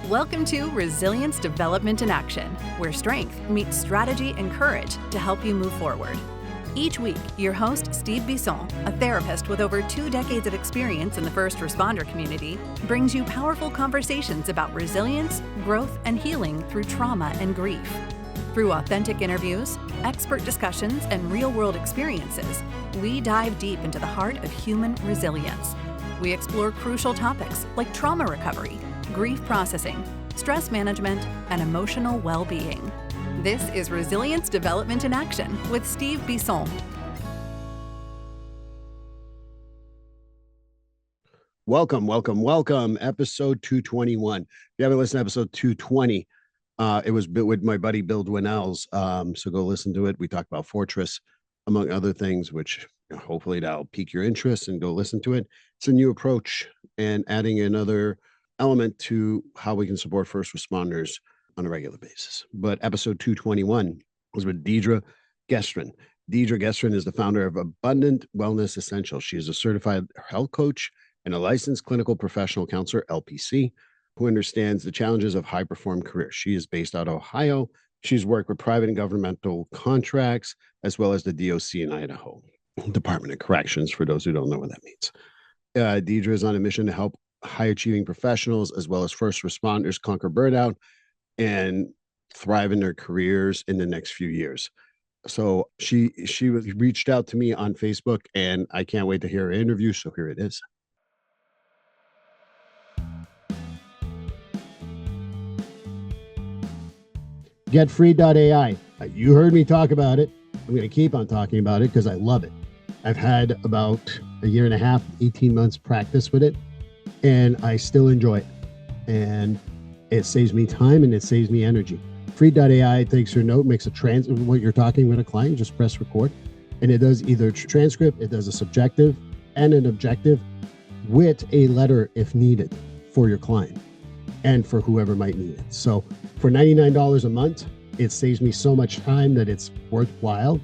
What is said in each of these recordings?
Welcome to Resilience Development in Action, where strength meets strategy and courage to help you move forward. Each week, your host, Steve Bisson, a therapist with over 2 decades of experience in the first responder community, brings you powerful conversations about resilience, growth, and healing through trauma and grief. Through authentic interviews, expert discussions, and real-world experiences, we dive deep into the heart of human resilience. We explore crucial topics like trauma recovery, grief processing, stress management, and emotional well-being. This is Resilience Development in Action with Steve Bisson. Welcome. Episode 221. If you haven't listened to episode 220, it was with my buddy Bill Dwinell's. So go listen to it. We talked about Fortress, among other things, which hopefully that'll pique your interest and go listen to it. It's a new approach and adding another element to how we can support first responders on a regular basis. But episode 221 was with Deidre Gestrin. Deidre Gestrin is the founder of Abundant Wellness Essentials. She is a certified health coach and a licensed clinical professional counselor, LPC, who understands the challenges of high-perform careers. She is based out of Ohio. She's worked with private and governmental contracts, as well as the DOC in Idaho, Department of Corrections, for those who don't know what that means. Deidre is on a mission to help high-achieving professionals, as well as first responders, conquer burnout and thrive in their careers in the next few years. So she reached out to me on Facebook, and I can't wait to hear her interview. So here it is. GetFree.ai. You heard me talk about it. I'm going to keep on talking about it because I love it. I've had about a year and a half, 18 months practice with it, and I still enjoy it. And it saves me time and it saves me energy. Free.ai takes your note, makes a what you're talking with a client, just press record. And it does either transcript, it does a subjective and an objective with a letter if needed for your client and for whoever might need it. So for $99 a month, it saves me so much time that it's worthwhile.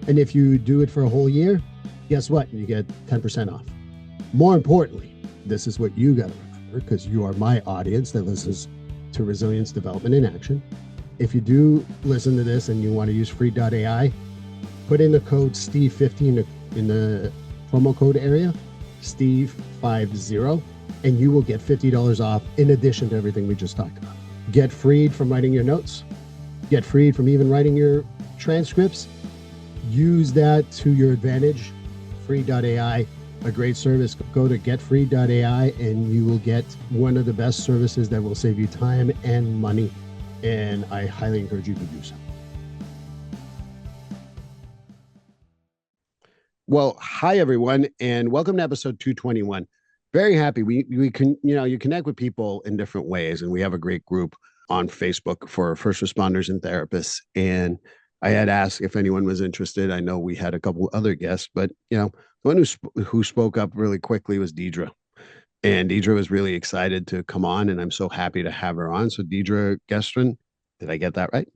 And if you do it for a whole year, guess what? You get 10% off. More importantly, this is what you got to remember, because you are my audience that listens to Resilience Development in Action. If you do listen to this and you want to use free.ai, put in the code STEVE50 in the promo code area, STEVE50, and you will get $50 off in addition to everything we just talked about. Get freed from writing your notes. Get freed from even writing your transcripts. Use that to your advantage. Free.ai, a great service. Go to getfree.ai and you will get one of the best services that will save you time and money. And I highly encourage you to do so. Well, hi everyone, and welcome to episode 221. Very happy. We can, you connect with people in different ways, and we have a great group on Facebook for first responders and therapists. And I had asked if anyone was interested. I know we had a couple other guests, but the one who spoke up really quickly was Deidre. And Deidre was really excited to come on, and I'm so happy to have her on. So Deidre Gestrin, did I get that right?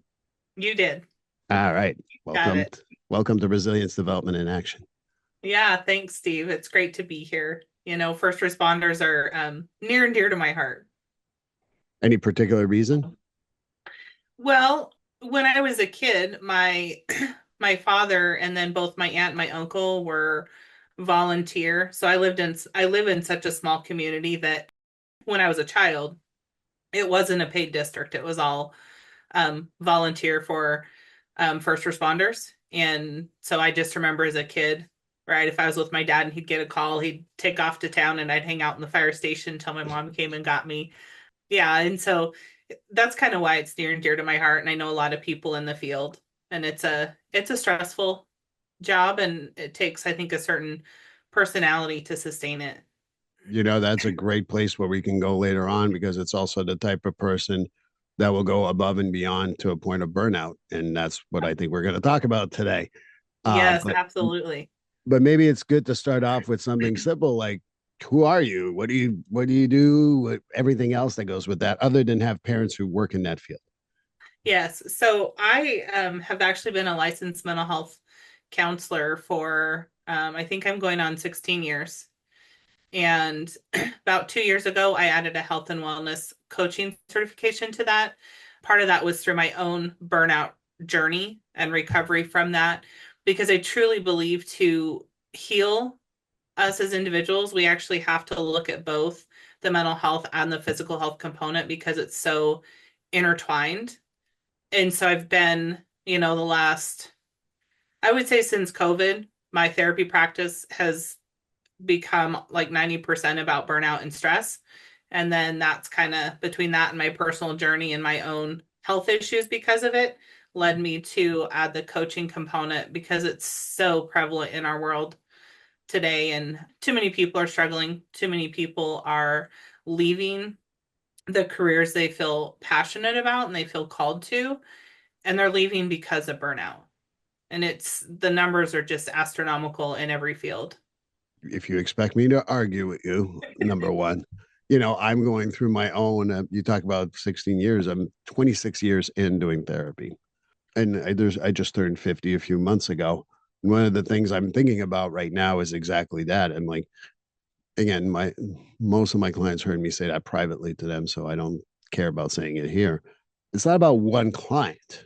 You did. All right. Welcome to Resilience Development in Action. Yeah, thanks, Steve. It's great to be here. First responders are near and dear to my heart. Any particular reason? Well, when I was a kid, my father and then both my aunt and my uncle were volunteer. So I live in such a small community that when I was a child, it wasn't a paid district. It was all volunteer for first responders. And so I just remember as a kid, right, if I was with my dad and he'd get a call, he'd take off to town and I'd hang out in the fire station until my mom came and got me. Yeah. And so that's kind of why it's near and dear to my heart. And I know a lot of people in the field, and it's a stressful job, and it takes, I think, a certain personality to sustain it. That's a great place where we can go later on, because it's also the type of person that will go above and beyond to a point of burnout. And that's what I think we're going to talk about today. Yes, absolutely. But maybe it's good to start off with something simple, like, who are you? What do you do? Everything else that goes with that, other than have parents who work in that field. Yes. So I have actually been a licensed mental health counselor for, I think I'm going on 16 years. And about 2 years ago, I added a health and wellness coaching certification to that. Part of that was through my own burnout journey and recovery from that, because I truly believe to heal us as individuals, we actually have to look at both the mental health and the physical health component because it's so intertwined. And so I've been, the last, I would say since COVID, my therapy practice has become like 90% about burnout and stress. And then that's kind of between that and my personal journey and my own health issues because of it led me to add the coaching component because it's so prevalent in our world today. And too many people are struggling. Too many people are leaving the careers they feel passionate about and they feel called to, and they're leaving because of burnout. And the numbers are just astronomical in every field. If you expect me to argue with you, number one, I'm going through my own, you talk about 16 years, I'm 26 years in doing therapy. And I just turned 50 a few months ago. One of the things I'm thinking about right now is exactly that. And like, again, most of my clients heard me say that privately to them, so I don't care about saying it here. It's not about one client.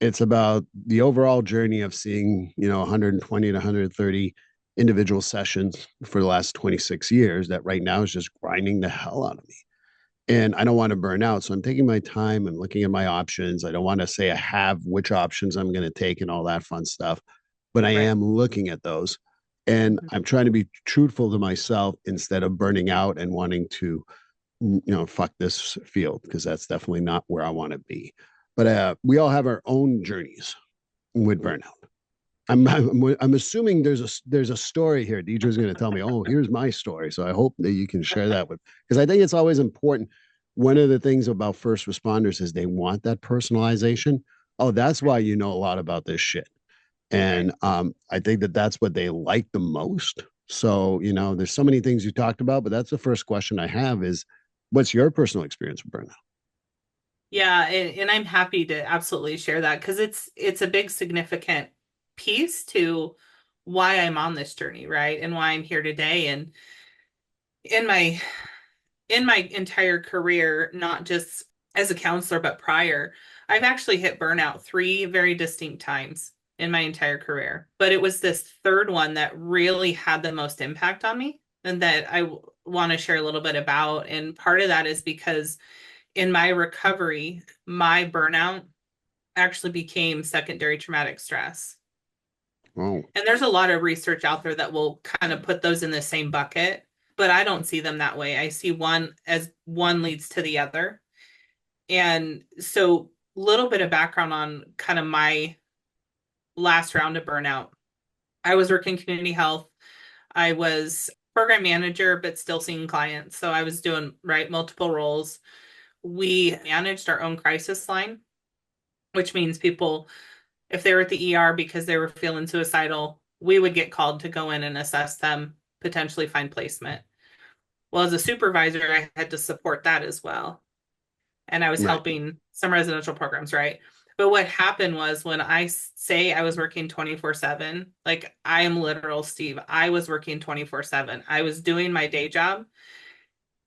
It's about the overall journey of seeing, 120 to 130 individual sessions for the last 26 years that right now is just grinding the hell out of me. And I don't want to burn out. So I'm taking my time and looking at my options. I don't want to say I have which options I'm going to take and all that fun stuff, but I Right. am looking at those. And I'm trying to be truthful to myself instead of burning out and wanting to, fuck this field, because that's definitely not where I want to be. But we all have our own journeys with burnout. I'm assuming there's a story here. Deidre's going to tell me, oh, here's my story. So I hope that you can share that with, because I think it's always important. One of the things about first responders is they want that personalization. Oh, that's why you know a lot about this shit. And I think that that's what they like the most. So, there's so many things you talked about, but that's the first question I have is, what's your personal experience with burnout? Yeah, and I'm happy to absolutely share that because it's a big significant piece to why I'm on this journey, right? And why I'm here today. And in my in my entire career, not just as a counselor, but prior, I've actually hit burnout three very distinct times in my entire career. But it was this third one that really had the most impact on me and that I want to share a little bit about. And part of that is because in my recovery, my burnout actually became secondary traumatic stress. Oh, And there's a lot of research out there that will kind of put those in the same bucket, but I don't see them that way. I see one as one leads to the other. And so, a little bit of background on kind of my last round of burnout. I was working community health. I was program manager, but still seeing clients. So I was doing multiple roles. We managed our own crisis line, which means people, if they were at the ER because they were feeling suicidal, we would get called to go in and assess them, potentially find placement. Well, as a supervisor, I had to support that as well. And I was right. helping some residential programs, right? But what happened was when I say I was working 24/7, like I am literal, Steve, I was working 24/7. I was doing my day job.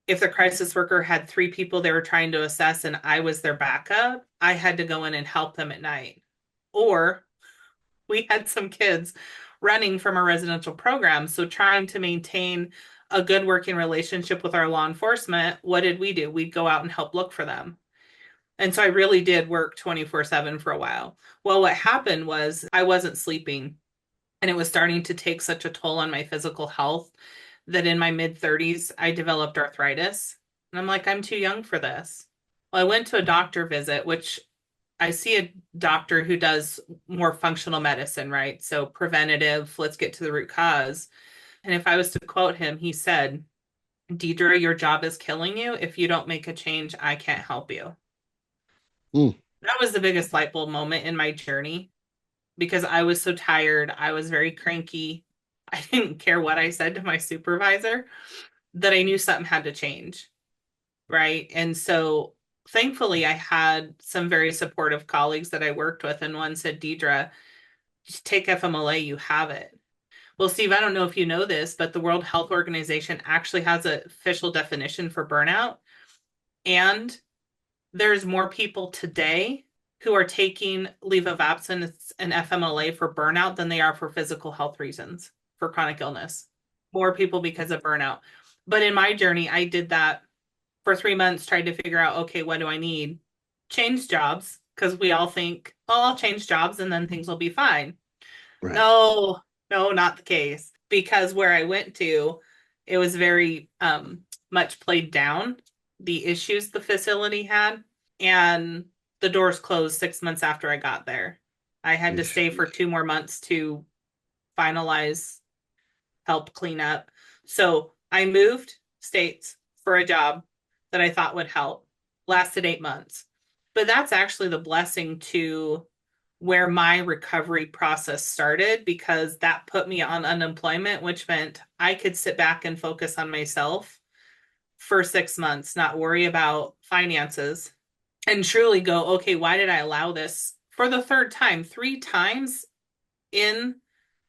If the crisis worker had three people they were trying to assess and I was their backup, I had to go in and help them at night. Or we had some kids running from a residential program. So trying to maintain a good working relationship with our law enforcement, what did we do? We'd go out and help look for them. And so I really did work 24/7 for a while. Well, what happened was I wasn't sleeping and it was starting to take such a toll on my physical health that in my mid 30s, I developed arthritis. And I'm like, I'm too young for this. Well, I went to a doctor visit, which I see a doctor who does more functional medicine, right? So preventative, let's get to the root cause. And if I was to quote him, he said, Deidre, your job is killing you. If you don't make a change, I can't help you. Mm. That was the biggest light bulb moment in my journey because I was so tired. I was very cranky. I didn't care what I said to my supervisor that I knew something had to change. Right. And so thankfully, I had some very supportive colleagues that I worked with, and one said, Deidre, just take FMLA, you have it. Well, Steve, I don't know if you know this, but the World Health Organization actually has an official definition for burnout. And there's more people today who are taking leave of absence and FMLA for burnout than they are for physical health reasons, for chronic illness. More people because of burnout. But in my journey, I did that for 3 months, tried to figure out, okay, what do I need? Change jobs, because we all think, oh, I'll change jobs and then things will be fine. Right. No, no, not the case. Because where I went to, it was very much played down, the issues the facility had. And the doors closed 6 months after I got there. I had to stay for 2 more months to finalize, help clean up. So I moved states for a job that I thought would help. Lasted 8 months. But that's actually the blessing to where my recovery process started, because that put me on unemployment, which meant I could sit back and focus on myself for 6 months, not worry about finances, and truly go, okay, why did I allow this for the third time, 3 times in,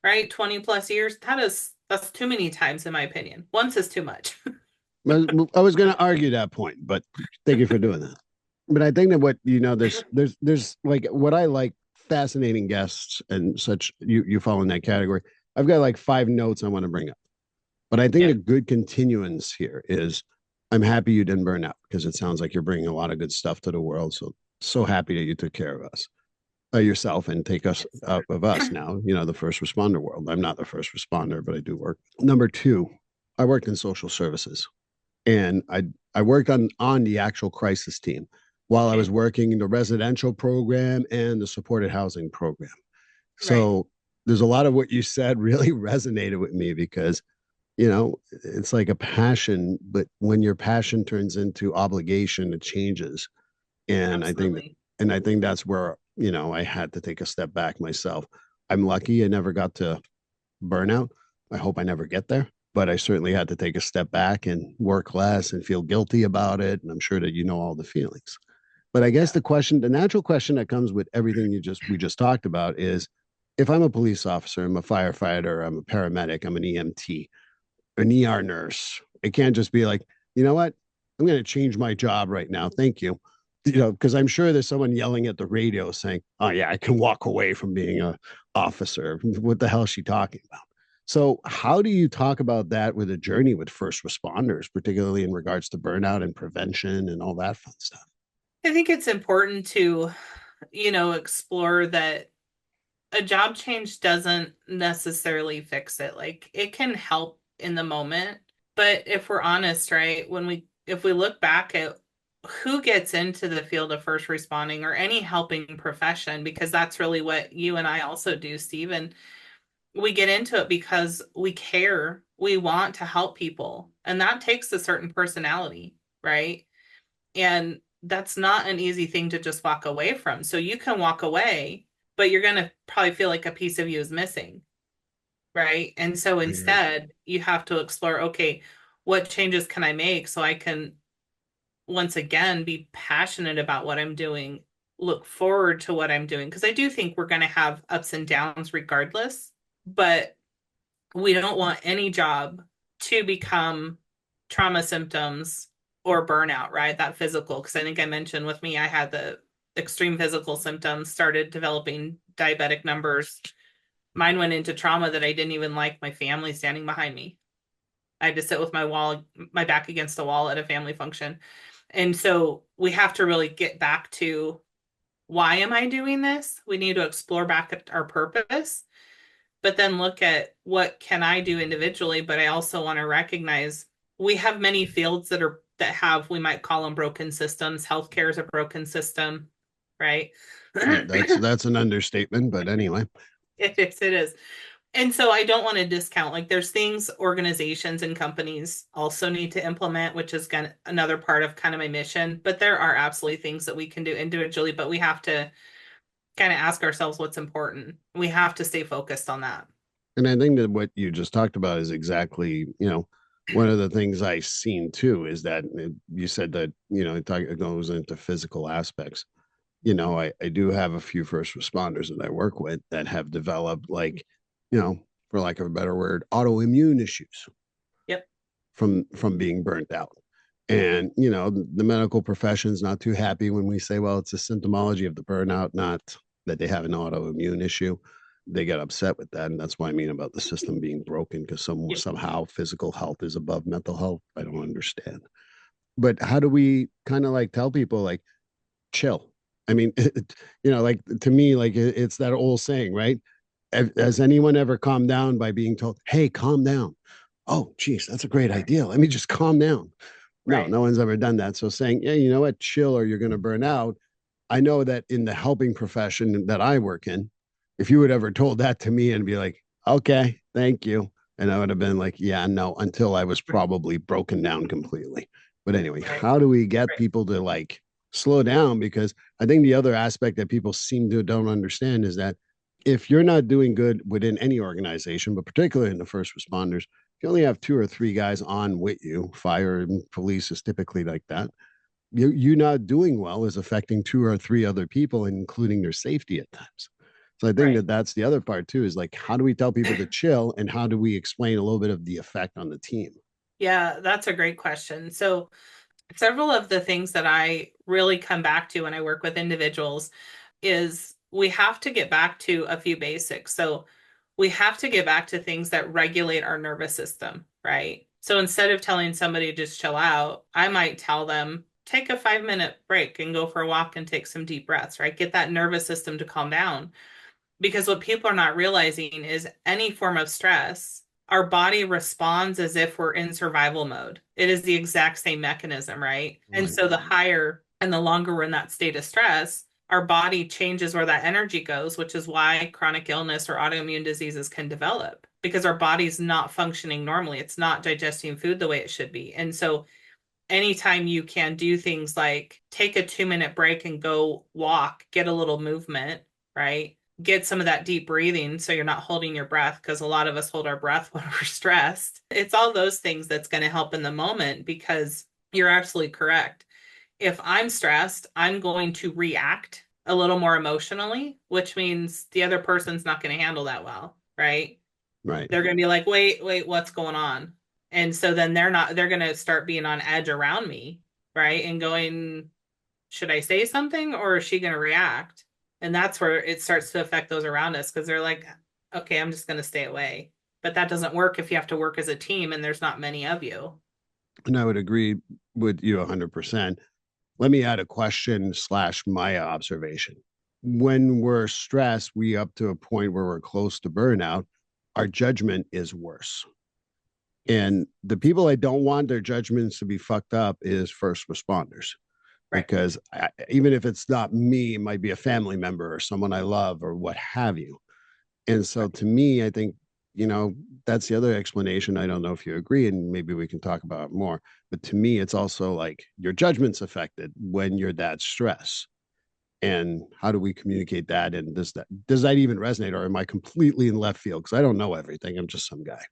right, 20 plus years? That's too many times in my opinion. Once is too much. I was going to argue that point, but thank you for doing that. But I think that what, there's like what I like, fascinating guests and such, you fall in that category. I've got like 5 notes I want to bring up. But I think a good continuance here is I'm happy you didn't burn out, because it sounds like you're bringing a lot of good stuff to the world. So happy that you took care of us, yourself, and take us out of us now, the first responder world. I'm not the first responder, but I do work. Number 2, I worked in social services, and I worked on the actual crisis team while I was working in the residential program and the supported housing program. So there's a lot of what you said really resonated with me, because it's like a passion, but when your passion turns into obligation, it changes. And Absolutely. I think that's where, I had to take a step back myself. I'm lucky I never got to burnout. I hope I never get there, but I certainly had to take a step back and work less and feel guilty about it. And I'm sure that all the feelings. But I guess the natural question that comes with everything we just talked about is, if I'm a police officer, I'm a firefighter, I'm a paramedic, I'm an EMT, an ER nurse, it can't just be like, you know what, I'm going to change my job right now. Thank you. Because I'm sure there's someone yelling at the radio saying, oh yeah, I can walk away from being a officer. What the hell is she talking about? So how do you talk about that with a journey with first responders, particularly in regards to burnout and prevention and all that fun stuff? I think it's important to, explore that a job change doesn't necessarily fix it. Like, it can help in the moment, but if we're honest, right, if we look back at who gets into the field of first responding or any helping profession, because that's really what you and I also do, Steve, and we get into it because we care, we want to help people, and that takes a certain personality, right? And that's not an easy thing to just walk away from. So you can walk away, but you're going to probably feel like a piece of you is missing, right? And so instead, you have to explore, okay, what changes can I make so I can once again be passionate about what I'm doing, look forward to what I'm doing? Because I do think we're going to have ups and downs regardless, but we don't want any job to become trauma symptoms or burnout, right? That physical, because I think I mentioned with me, I had the extreme physical symptoms, started developing diabetic numbers. Mine went into trauma that I didn't even like my family standing behind me. I had to sit with my back against the wall at a family function. And so we have to really get back to, why am I doing this? We need to explore back at our purpose, but then look at what can I do individually. But I also want to recognize we have many fields that have, we might call them broken systems. Healthcare is a broken system, right? That's an understatement, but anyway. It is. And so I don't want to discount, like, there's things organizations and companies also need to implement, which is another part of kind of my mission. But there are absolutely things that we can do individually, but we have to kind of ask ourselves what's important. We have to stay focused on that. And I think that what you just talked about is exactly, one of the things I've seen too, is that you said that, it goes into physical aspects. I do have a few first responders that I work with that have developed, like, for lack of a better word, autoimmune issues. Yep. From being burnt out. And, you know, the medical profession's not too happy when we say, well, it's a symptomology of the burnout, not that they have an autoimmune issue. They get upset with that. And that's what I mean about the system being broken, because somehow physical health is above mental health. I don't understand. But how do we kind of like tell people, like, chill? I mean, you know, like, to me, like, it's that old saying, right? Has anyone ever calmed down by being told, hey, calm down? Oh, geez, that's a great idea. Let me just calm down. No, Right. no one's ever done that. So saying, yeah, you know what, chill or you're going to burn out. I know that in the helping profession that I work in, if you had ever told that to me and be like, okay, thank you. And I would have been like, yeah, no, until I was probably broken down completely. But anyway, Right. how do we get Right. people to like slow down? Because I think the other aspect that people seem to don't understand is that if you're not doing good within any organization, but particularly in the first responders, you only have two or three guys on with you. Fire and police is typically like that. You not doing well is affecting two or three other people, including their safety at times. So I think Right. that that's the other part too, is like, how do we tell people to chill and how do we explain a little bit of the effect on the team? Yeah, that's a great question. So, several of the things that I really come back to when I work with individuals is we have to get back to a few basics. So, we have to get back to things that regulate our nervous system, right? So, instead of telling somebody to just chill out, I might tell them, take a 5-minute break and go for a walk and take some deep breaths, right? Get that nervous system to calm down. Because what people are not realizing is any form of stress, our body responds as if we're in survival mode. It is the exact same mechanism, right? And Right. so the higher and the longer we're in that state of stress, our body changes where that energy goes, which is why chronic illness or autoimmune diseases can develop because our body's not functioning normally. It's not digesting food the way it should be. And so anytime you can do things like take a 2-minute break and go walk, get a little movement, right? Get some of that deep breathing so you're not holding your breath because a lot of us hold our breath when we're stressed. It's all those things that's going to help in the moment because you're absolutely correct. If I'm stressed, I'm going to react a little more emotionally, which means the other person's not going to handle that well, right? Right. They're going to be like, wait, what's going on? And so then they're going to start being on edge around me, right? And going, should I say something or is she going to react? And that's where it starts to affect those around us because they're like, okay, I'm just going to stay away. But that doesn't work if you have to work as a team and there's not many of you. And I would agree with you 100%. Let me add a question slash my observation. When we're stressed, we up to a point where we're close to burnout, our judgment is worse. And the people I don't want their judgments to be fucked up is first responders, Right. because even if it's not me, it might be a family member or someone I love or what have you. And so to me, I think, you know, that's the other explanation. I don't know if you agree, and maybe we can talk about it more. But to me, it's also like your judgment's affected when you're that stressed. And how do we communicate that? And does that even resonate, or am I completely in left field? Because I don't know everything. I'm just some guy.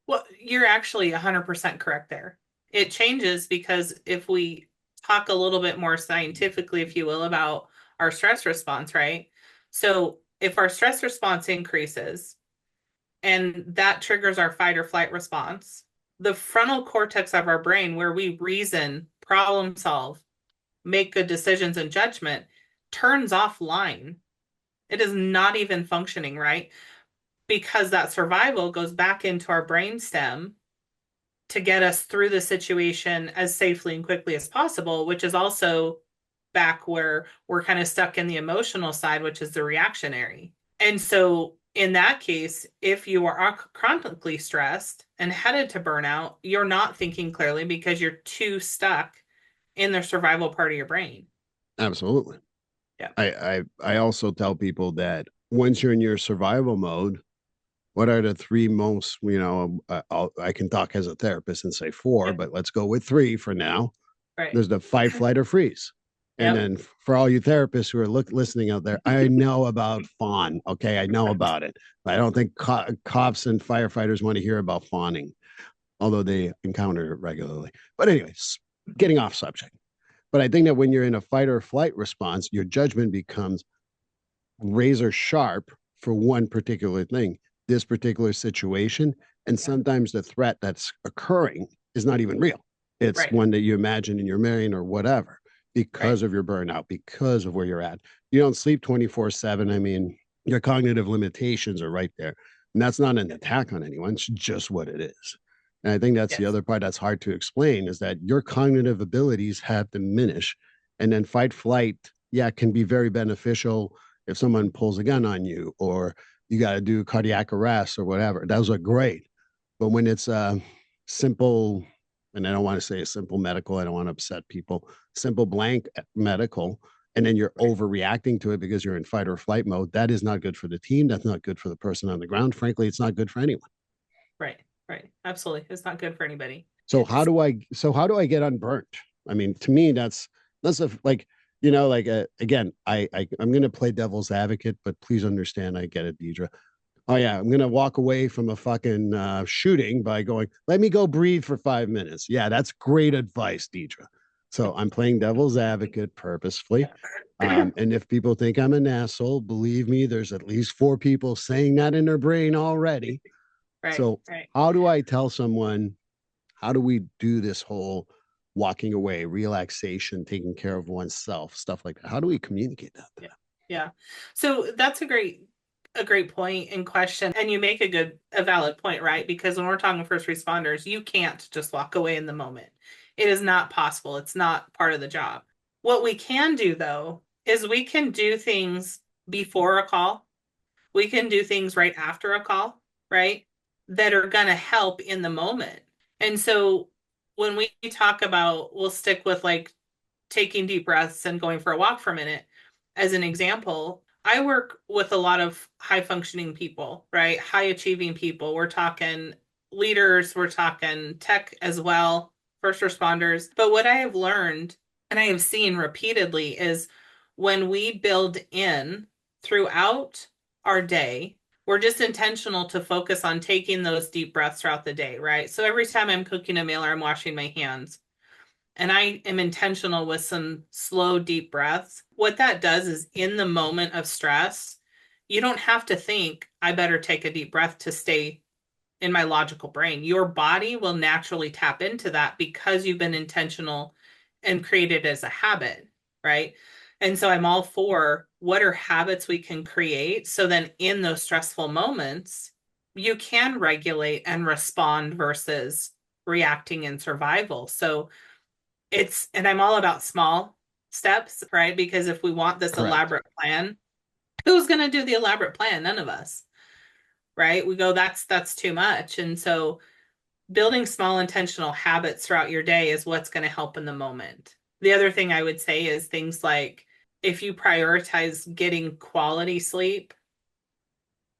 Well, you're actually 100% correct there. It changes because if we talk a little bit more scientifically, if you will, about our stress response, right? So if our stress response increases and that triggers our fight or flight response, the frontal cortex of our brain, where we reason, problem solve, make good decisions and judgment, turns offline. It is not even functioning, right? Because that survival goes back into our brainstem to get us through the situation as safely and quickly as possible, which is also back where we're kind of stuck in the emotional side, which is the reactionary. And so, in that case, if you are chronically stressed and headed to burnout, you're not thinking clearly because you're too stuck in the survival part of your brain. Absolutely. Yeah. I also tell people that once you're in your survival mode, what are the three most, I can talk as a therapist and say four, Yep. but let's go with three for now. Right. There's the fight, flight, or freeze. And Yep. then for all you therapists who are listening out there, I know about fawn. Okay. I know about it. But I don't think cops and firefighters want to hear about fawning, although they encounter it regularly. But, anyways, getting off subject. But I think that when you're in a fight or flight response, your judgment becomes razor sharp for one particular thing, this particular situation. And sometimes the threat that's occurring is not even real. It's Right. one that you imagine and you're marrying or whatever because of your burnout, because of where you're at. You don't sleep 24/7. I mean, your cognitive limitations are right there. And that's not an attack on anyone. It's just what it is. And I think that's the Yes. other part that's hard to explain is that your cognitive abilities have diminished. And then fight flight, yeah, can be very beneficial if someone pulls a gun on you or you got to do cardiac arrest or whatever. Those are great. But when it's simple, and I don't want to say a simple medical, I don't want to upset people, simple blank medical, and then you're overreacting to it because you're in fight or flight mode, that is not good for the team. That's not good for the person on the ground. Frankly, it's not good for anyone. Right. Right. Absolutely. It's not good for anybody. So how do I get unburnt? I mean, to me, that's like, again, I'm going to play devil's advocate, but please understand, I get it, Deidre. Oh yeah, I'm gonna walk away from a fucking shooting by going, let me go breathe for 5 minutes. Yeah, that's great advice, Deidre. So I'm playing devil's advocate purposefully. And if people think I'm an asshole, believe me, there's at least 4 people saying that in their brain already. Right. So Right. how do I tell someone, how do we do this whole walking away, relaxation, taking care of oneself, stuff like that? How do we communicate that? Yeah. Yeah. So that's a great point and question. And you make a valid point, right? Because when we're talking first responders, you can't just walk away in the moment. It is not possible. It's not part of the job. What we can do though, is we can do things before a call. We can do things right after a call, right? That are going to help in the moment. And so when we talk about, we'll stick with like taking deep breaths and going for a walk for a minute as an example. I work with a lot of high functioning people, right? High achieving people. We're talking leaders, we're talking tech as well, first responders. But what I have learned and I have seen repeatedly is when we build in throughout our day, we're just intentional to focus on taking those deep breaths throughout the day, right? So every time I'm cooking a meal or I'm washing my hands, and I am intentional with some slow, deep breaths, what that does is in the moment of stress, you don't have to think, I better take a deep breath to stay in my logical brain. Your body will naturally tap into that because you've been intentional and created as a habit, right? And so I'm all for what are habits we can create so then in those stressful moments, you can regulate and respond versus reacting in survival. So and I'm all about small steps, right? Because if we want this Correct. elaborate plan, who's going to do the elaborate plan? None of us, right? We go, that's too much. And so building small intentional habits throughout your day is what's going to help in the moment. The other thing I would say is things like if you prioritize getting quality sleep,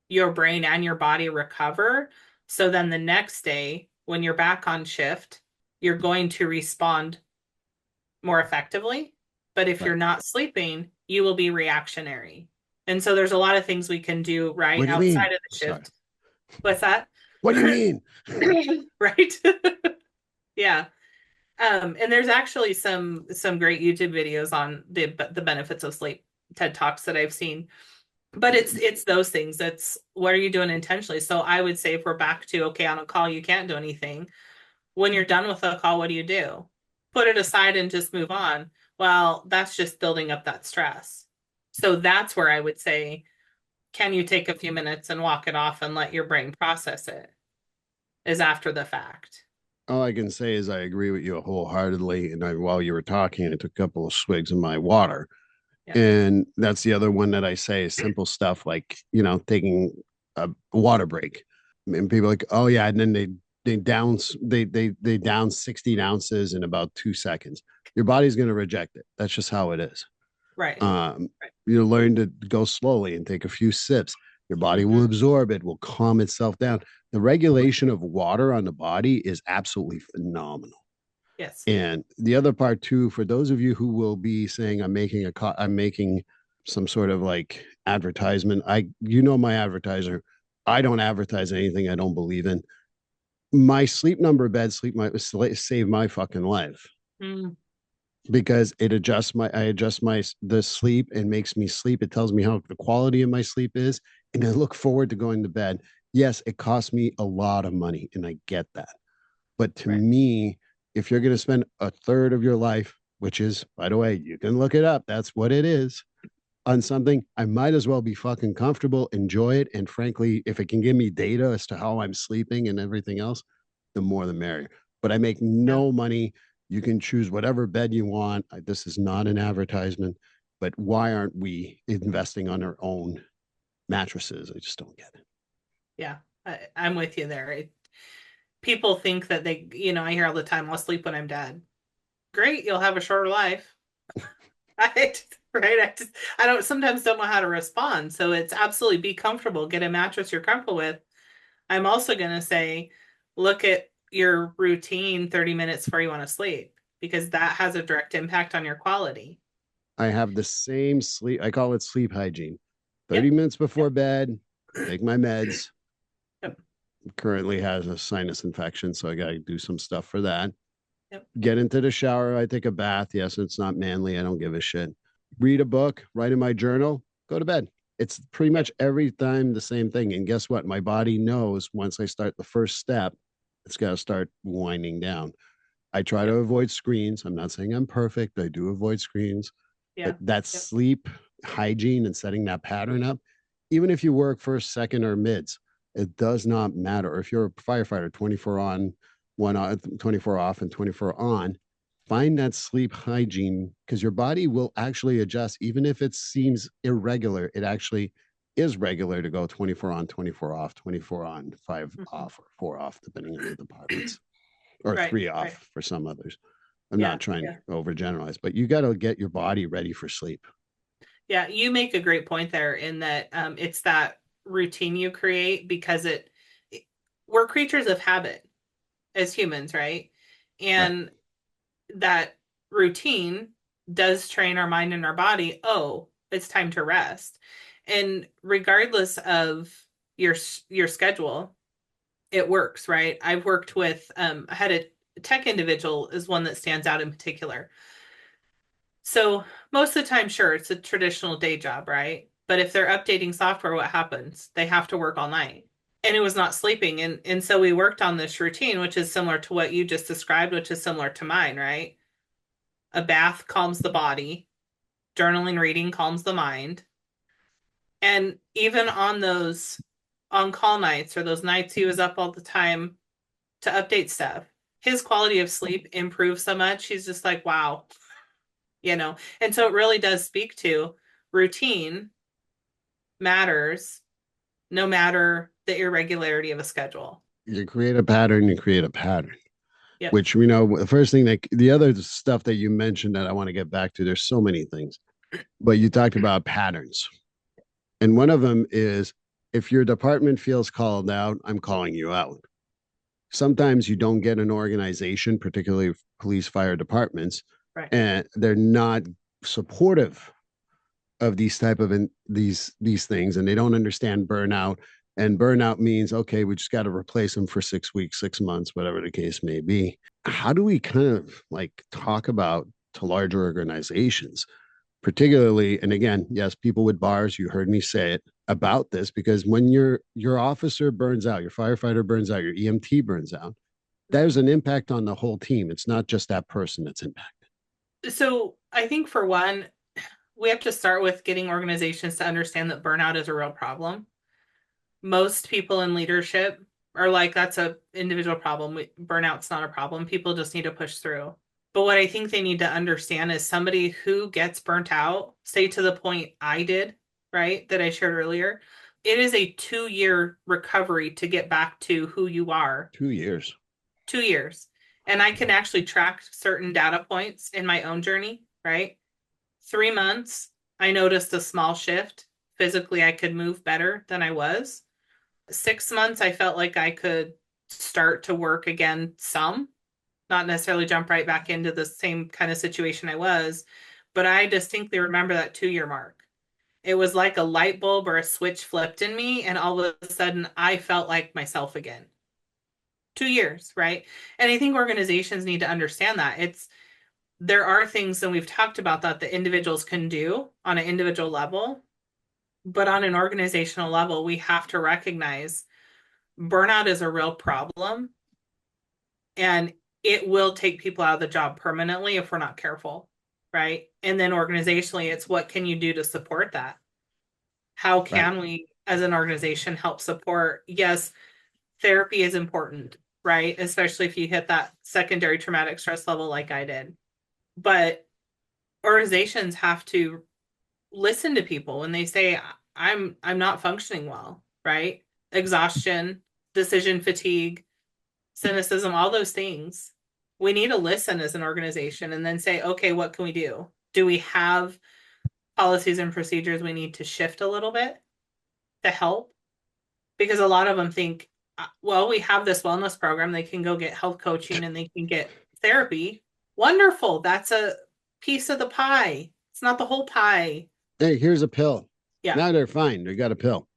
your brain and your body recover. So then the next day, when you're back on shift, you're going to respond more effectively. But if Right. you're not sleeping, you will be reactionary. And so there's a lot of things we can do right What do you outside mean? of the Sorry. shift. What's that? What do you mean? Right. Yeah. And there's actually some great YouTube videos on the benefits of sleep, TED Talks that I've seen. But it's those things. That's what are you doing intentionally? So I would say if we're back to okay, on a call, you can't do anything. When you're done with a call, what do? Put it aside and just move on. Well, that's just building up that stress. So that's where I would say, can you take a few minutes and walk it off and let your brain process it? Is after the fact. All I can say is I agree with you wholeheartedly. And while you were talking, I took a couple of swigs of my water. Yeah. And that's the other one that I say is simple stuff like, taking a water break. And people are like, oh yeah, and then they down 16 ounces in about 2 seconds. Your body's going to reject it. That's just how it is. Right. You learn to go slowly and take a few sips. Your body will absorb it, will calm itself down. The regulation of water on the body is absolutely phenomenal. Yes. And the other part too, for those of you who will be saying I'm making some sort of like advertisement. My advertiser. I don't advertise anything I don't believe in. My sleep number bed save my fucking life. Because I adjust the sleep and makes me sleep. It tells me how the quality of my sleep is, and I look forward to going to bed. Yes, it costs me a lot of money, and I get that. But to me, if you're going to spend a third of your life, which is, by the way, you can look it up, that's what it is, on something, I might as well be fucking comfortable, enjoy it. And frankly, if it can give me data as to how I'm sleeping and everything else, the more the merrier. But I make Yeah. no money. You can choose whatever bed you want. This is not an advertisement, but why aren't we investing on our own mattresses? I just don't get it. Yeah, I'm with you there. People think that they, I hear all the time, I'll sleep when I'm dead. Great, you'll have a shorter life. Right? I don't sometimes don't know how to respond. So it's absolutely be comfortable, get a mattress you're comfortable with. I'm also going to say, look at your routine 30 minutes before you want to sleep, because that has a direct impact on your quality. I have the same sleep. I call it sleep hygiene. 30 Yep. minutes before bed, take my meds. Yep. Currently has a sinus infection, so I got to do some stuff for that. Yep. Get into the shower. I take a bath. Yes, it's not manly. I don't give a shit. Read a book, write in my journal, go to bed. It's pretty much every time the same thing. And guess what? My body knows once I start the first step, it's got to start winding down. I try to Yep. avoid screens. I'm not saying I'm perfect. I do avoid screens, Yeah. but that Yep. sleep hygiene and setting that pattern up, even if you work first, second, or mids, it does not matter. Or if you're a firefighter, 24 on, 24 off, and 24 on, find that sleep hygiene because your body will actually adjust. Even if it seems irregular, it actually is regular to go 24 on, 24 off, 24 on, 5 off, or 4 off, depending on the departments, or Right. 3 Right. off for some others. I'm Yeah. not trying Yeah. to overgeneralize, but you got to get your body ready for sleep. Yeah. You make a great point there in that it's that routine you create because we're creatures of habit as humans, right? Right. And that routine does train our mind and our body. Oh, it's time to rest. And regardless of your your schedule, it works, right? I've worked with I had a tech individual is one that stands out in particular. So most of the time, sure, it's a traditional day job, right? But if they're updating software, what happens? They have to work all night. And it was not sleeping. And so we worked on this routine, which is similar to what you just described, which is similar to mine, right? A bath calms the body, journaling, reading calms the mind. And even on those on call nights or those nights he was up all the time to update stuff, his quality of sleep improved so much. He's just like, wow, And so it really does speak to routine matters no matter the irregularity of a schedule. You create a pattern, you create a pattern. Yep. Which we know the first thing that the other stuff that you mentioned that I want to get back to, there's so many things, but you talked about patterns. And one of them is if your department feels called out, I'm calling you out. Sometimes you don't get an organization, particularly police, fire departments, Right. and they're not supportive of these type of these things, and they don't understand burnout. And burnout means, okay, we just got to replace them for 6 weeks, 6 months, whatever the case may be. How do we kind of like talk about to larger organizations, particularly, and again, yes, people with bars, you heard me say it about this, because when your officer burns out, your firefighter burns out, your EMT burns out, there's an impact on the whole team. It's not just that person that's impacted. So I think for one, we have to start with getting organizations to understand that burnout is a real problem. Most people in leadership are like, that's a individual problem. Burnout's not a problem. People just need to push through. But what I think they need to understand is somebody who gets burnt out, say to the point I did, right, that I shared earlier, it is a 2-year recovery to get back to who you are. 2 years. 2 years. And I can actually track certain data points in my own journey, right? 3 months, I noticed a small shift. Physically, I could move better than I was. 6 months, I felt like I could start to work again some, not necessarily jump right back into the same kind of situation I was. But I distinctly remember that 2-year mark. It was like a light bulb or a switch flipped in me, and all of a sudden I felt like myself again. 2 years, right? And I think organizations need to understand that. There are things, and we've talked about that individuals can do on an individual level, but on an organizational level, we have to recognize burnout is a real problem. And it will take people out of the job permanently if we're not careful, right? And then organizationally, it's what can you do to support that? How Right. can we, as an organization, help support? Yes, therapy is important, right? Especially if you hit that secondary traumatic stress level like I did. But organizations have to listen to people when they say, I'm not functioning well, right? Exhaustion, decision fatigue, cynicism, all those things. We need to listen as an organization and then say, okay, what can we do? Do we have policies and procedures we need to shift a little bit to help? Because a lot of them think, well, we have this wellness program. They can go get health coaching and they can get therapy. Wonderful. That's a piece of the pie. It's not the whole pie. Hey, here's a pill. Yeah. Now they're fine. They got a pill.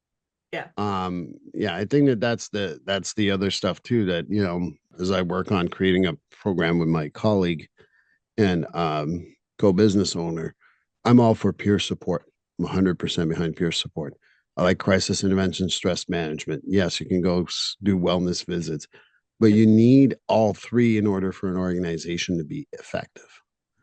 Yeah. Yeah, I think that's the other stuff too, that, as I work on creating a program with my colleague and co-business owner, I'm all for peer support. I'm 100% behind peer support. I like crisis intervention, stress management. Yes, you can go do wellness visits, but Yep. you need all three in order for an organization to be effective.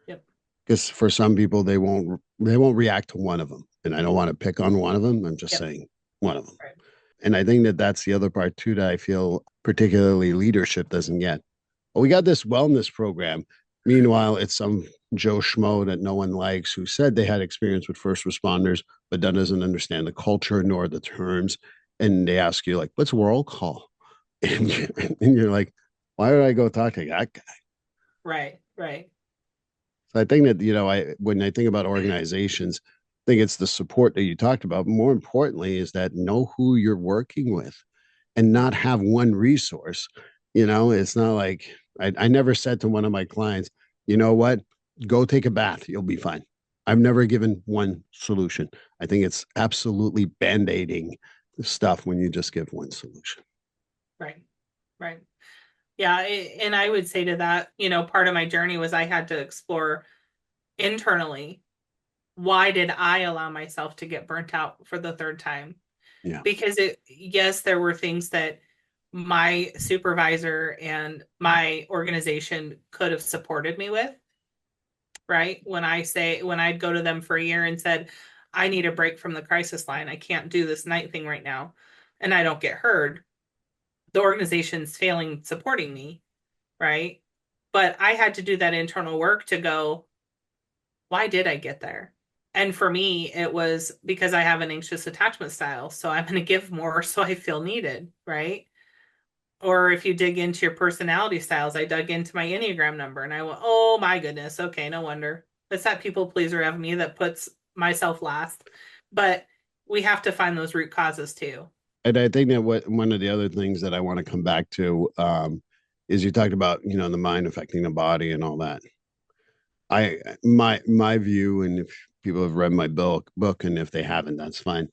Yep. Because for some people, they won't react to one of them, and I don't want to pick on one of them. I'm just Yep. saying one of them. Right. And I think that's the other part too, that I feel particularly leadership doesn't get. Well, we got this wellness program. Meanwhile, it's some Joe Schmo that no one likes who said they had experience with first responders, but doesn't understand the culture nor the terms. And they ask you, like, what's roll call? And you're like, why did I go talk to that guy? Right. Right. So I think that, when I think about organizations, I think it's the support that you talked about. More importantly, is that know who you're working with and not have one resource. It's not like I never said to one of my clients, you know what, go take a bath, you'll be fine. I've never given one solution. I think it's absolutely band-aiding stuff when you just give one solution. Right. Right. Yeah. And I would say to that, part of my journey was I had to explore internally, why did I allow myself to get burnt out for the third time? Yeah. Because yes, there were things that my supervisor and my organization could have supported me with, right? When I'd go to them for a year and said, I need a break from the crisis line. I can't do this night thing right now. And I don't get heard. The organization's failing supporting me, right? But I had to do that internal work to go, why did I get there? And for me, it was because I have an anxious attachment style. So I'm going to give more so I feel needed, right? Or if you dig into your personality styles, I dug into my Enneagram number and I went, oh my goodness, okay, no wonder. It's that people pleaser of me that puts myself last. But we have to find those root causes too. And I think that one of the other things that I want to come back to is you talked about, the mind affecting the body and all that. My view, and if people have read my book, and if they haven't, that's fine.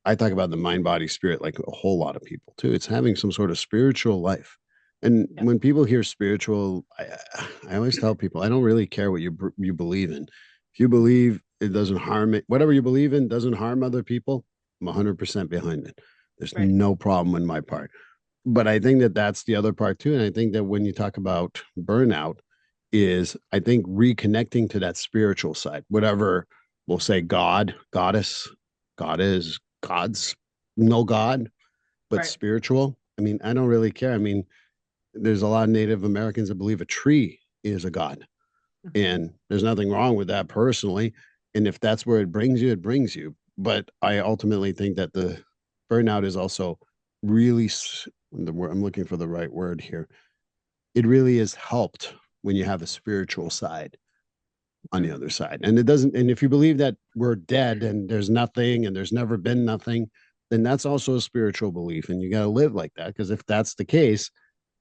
I talk about the mind, body, spirit, like a whole lot of people too. It's having some sort of spiritual life. And Yeah. when people hear spiritual, I always tell people, I don't really care what you believe in. If you believe it doesn't harm it, whatever you believe in doesn't harm other people, I'm 100% behind it. There's Right. no problem on my part. But I think that that's the other part too. And I think that when you talk about burnout, is I think reconnecting to that spiritual side, whatever we'll say, God, goddess, God is God's, no God, but Right. spiritual. I mean, I don't really care. I mean, there's a lot of Native Americans that believe a tree is a God. And there's nothing wrong with that personally. And if that's where it brings you, it brings you. But I ultimately think that the burnout is also really, I'm looking for the right word here. It really is helped when you have a spiritual side on the other side. And it doesn't, and if you believe that we're dead and there's nothing and there's never been nothing, then that's also a spiritual belief. And you got to live like that. Because if that's the case,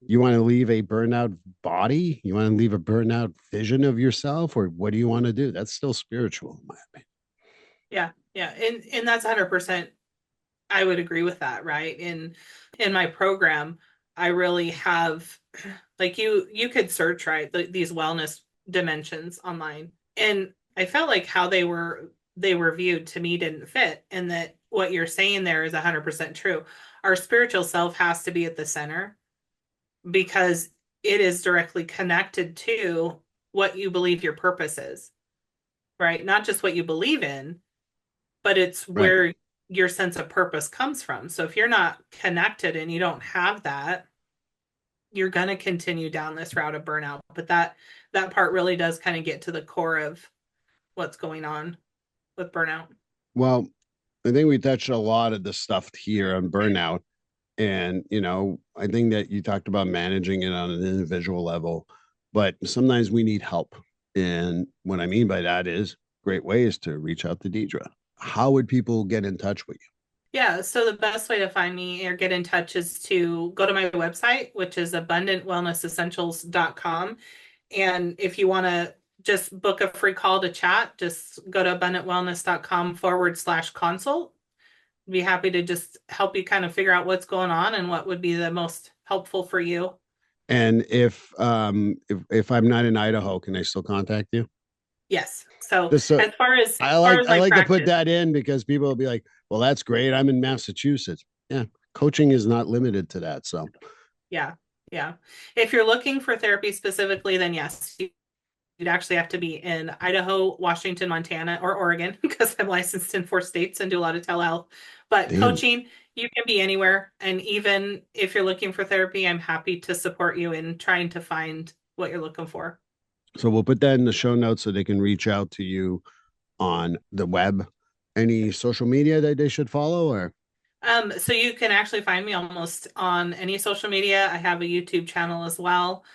you want to leave a burnout body, you want to leave a burnout vision of yourself, or what do you want to do? That's still spiritual, in my opinion. Yeah. Yeah. And that's 100%. I would agree with that, right? In my program, I really have, like, you could search, right, these wellness dimensions online, and I felt like how they were viewed to me didn't fit, and that what you're saying there is 100% true. Our spiritual self has to be at the center, because it is directly connected to what you believe your purpose is, right? Not just what you believe in, but it's Right. where your sense of purpose comes from. So if you're not connected and you don't have that, you're going to continue down this route of burnout. But that part really does kind of get to the core of what's going on with burnout. Well, I think we touched a lot of the stuff here on burnout. And, I think that you talked about managing it on an individual level, but sometimes we need help. And what I mean by that is great ways to reach out to Deidre. How would people get in touch with you? Yeah, so the best way to find me or get in touch is to go to my website, which is abundantwellnessessentials.com. And if you want to just book a free call to chat, just go to abundantwellness.com/consult. I'd be happy to just help you kind of figure out what's going on and what would be the most helpful for you. And if I'm not in Idaho, can I still contact you? Yes. So Just so as far as I like my to put practice, that in because people will be like, well, that's great. I'm in Massachusetts. Yeah. Coaching is not limited to that. So yeah. If you're looking for therapy specifically, then yes, you'd actually have to be in Idaho, Washington, Montana, or Oregon, because I'm licensed in 4 states and do a lot of telehealth. But Damn. Coaching, you can be anywhere. And even if you're looking for therapy, I'm happy to support you in trying to find what you're looking for. So we'll put that in the show notes so they can reach out to you on the web. Any social media that they should follow or? So you can actually find me almost on any social media. I have a YouTube channel as well.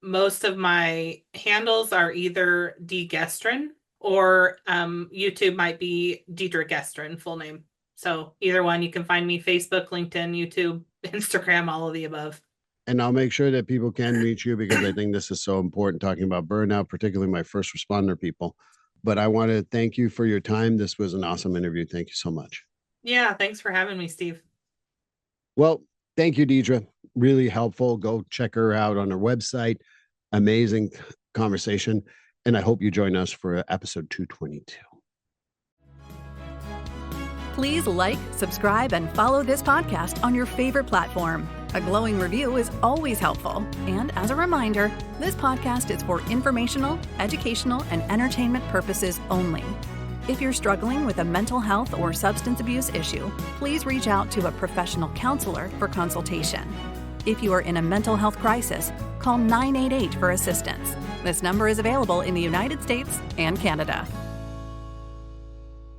Most of my handles are either Degestrin or YouTube might be Deidre Gestrin, full name. So either one, you can find me Facebook, LinkedIn, YouTube, Instagram, all of the above. And I'll make sure that people can reach you because I think this is so important talking about burnout, particularly my first responder people. But I want to thank you for your time. This was an awesome interview. Thank you so much. Yeah, thanks for having me, Steve. Well, thank you, Deidre. Really helpful. Go check her out on her website. Amazing conversation. And I hope you join us for episode 222. Please like, subscribe, and follow this podcast on your favorite platform. A glowing review is always helpful. And as a reminder, this podcast is for informational, educational, and entertainment purposes only. If you're struggling with a mental health or substance abuse issue, please reach out to a professional counselor for consultation. If you are in a mental health crisis, call 988 for assistance. This number is available in the United States and Canada.